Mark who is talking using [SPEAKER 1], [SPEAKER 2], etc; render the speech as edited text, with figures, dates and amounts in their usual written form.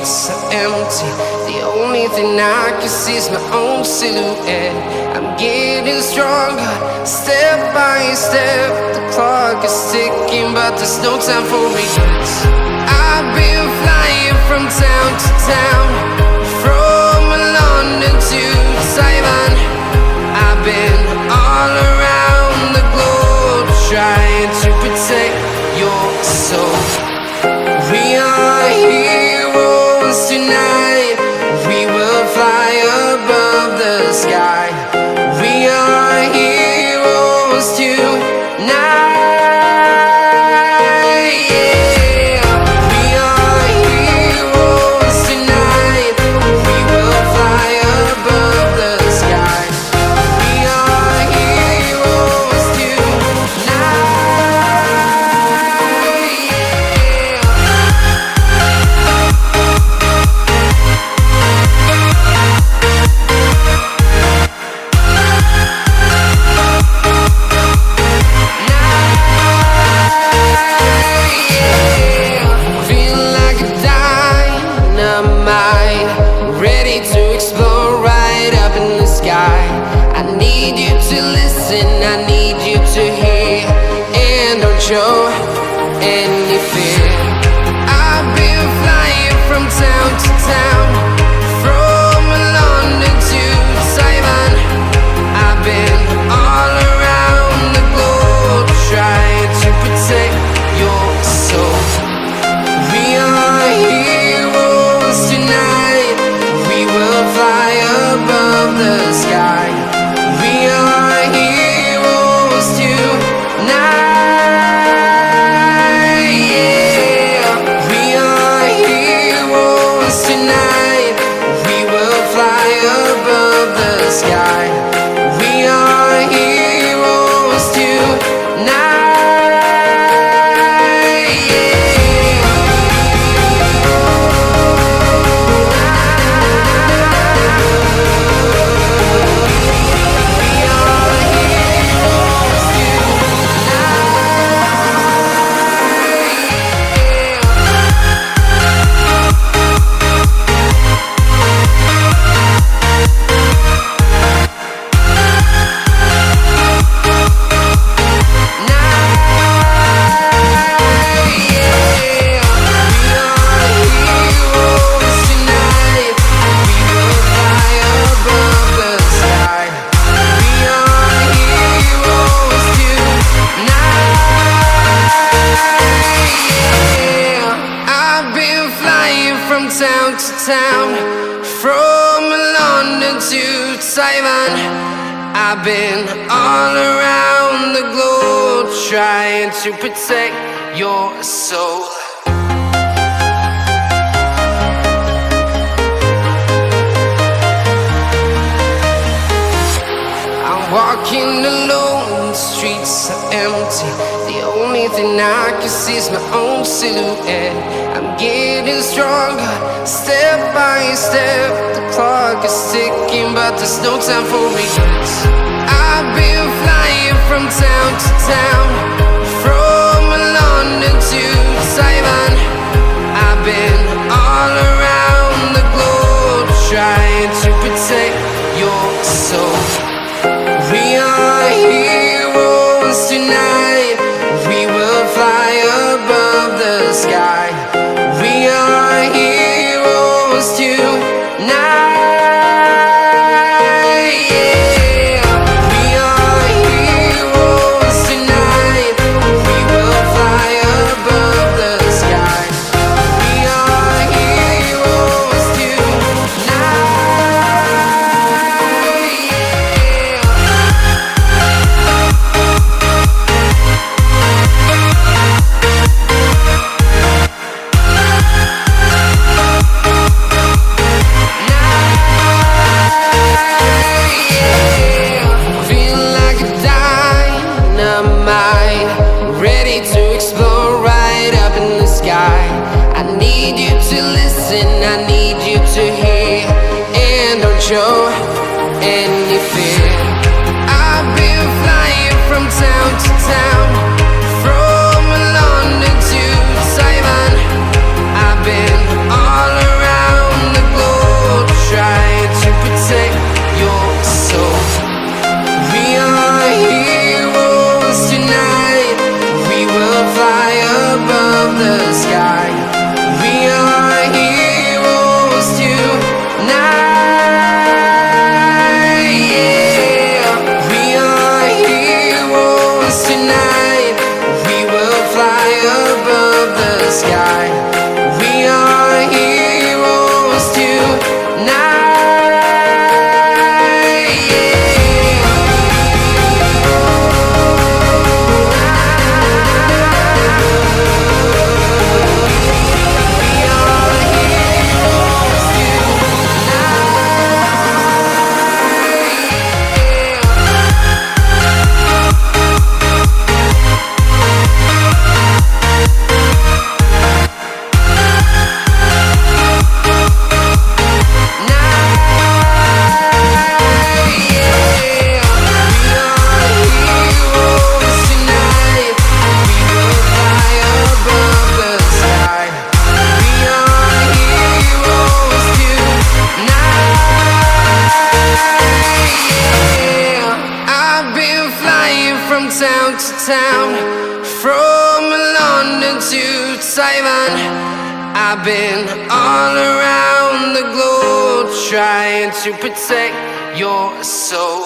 [SPEAKER 1] streets are empty. The only thing I can see is my own silhouette. I'm getting stronger, step by step. The clock is ticking, but there's no time for regrets. I've been flying from town to town, from London to Taiwan. I've been all around the globe, trying to protect your soul. We are heroes tonight. We will fly above the sky. We are heroes tonight. Yeah. We are heroes tonight. We will fly above the sky. We are heroes tonight. I need you to hear and don't show any fear. I've been flying from town to town, from London to Taiwan. I've been all around the globe, trying to protect your soul. We are heroes tonight. We will fly above the sky. We are heroes tonight. Yeah. We are heroes tonight. We will fly above the sky. We are heroes tonight. Town to town, from London to Taiwan. I've been all around the globe, trying to protect your soul. I'm walking alone, the streets are empty. The only thing I can see is my own silhouette. I'm getting stronger, step by step. The clock is ticking, but there's no time for regrets. I've been flying from town to town, from London to Taiwan. I've been all around the globe, trying to protect your soul. We are heroes tonight. We will fly above the sky. We are heroes tonight. Yeah. We are heroes tonight. We will fly above the sky. We are heroes show any fear. I've been flying from town to town, from London to Taiwan. I've been all around miles to town, from London to Taiwan. I've been all around the globe trying to protect your soul.